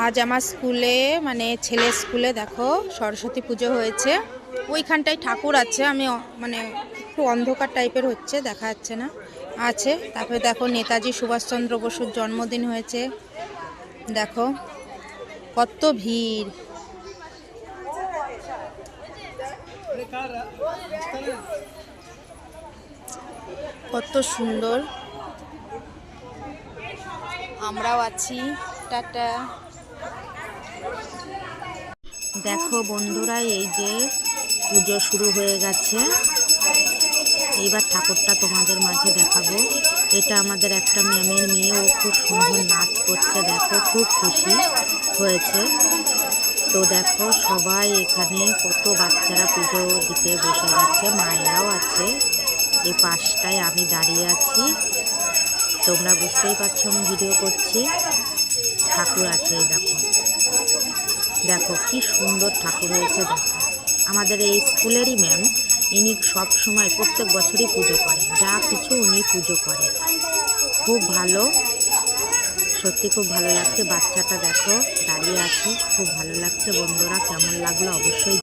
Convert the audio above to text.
আজ আমার স্কুলে মানে ছেলের স্কুলে দেখো সরস্বতী পুজো হয়েছে। ওইখানটায় ঠাকুর আছে, আমি মানে একটু অন্ধকার টাইপের হচ্ছে, দেখা যাচ্ছে না, আছে। তারপরে দেখো নেতাজি সুভাষচন্দ্র বসুর জন্মদিন হয়েছে, দেখো কত ভিড়। কত সুন্দর, আমরাও আছি। টাটা। দেখো বন্ধুরা, এই যে পুজো শুরু হয়ে গেছে। এইবার ঠাকুরটা তোমাদের মাঝে দেখাবো। এটা আমাদের একটা ম্যামের মেয়ে, ও খুব সুন্দর নাচ করছে, দেখো খুব খুশি হয়েছে। তো দেখো সবাই এখানে কত বাচ্চারা পুজো দিতে বসে গেছে, মায়েরাও আছে। এই পাশটায় আমি দাঁড়িয়ে আছি, তোমরা বুঝতেই পারছো আমি ভিডিও করছি। ঠাকুর আছে, দেখো দেখো কি সুন্দর ঠাকুর হয়েছে। দেখো আমাদের এই স্কুলেরই ম্যাম, ইনি সব সময় প্রত্যেক বছরই পুজো করেন, যা কিছু উনি পুজো করেন। খুব ভালো, সত্যি খুব ভালো লাগছে। বাচ্চাটা দেখো দাঁড়িয়ে আছে, খুব ভালো লাগছে। বন্ধুরা কেমন লাগলো অবশ্যই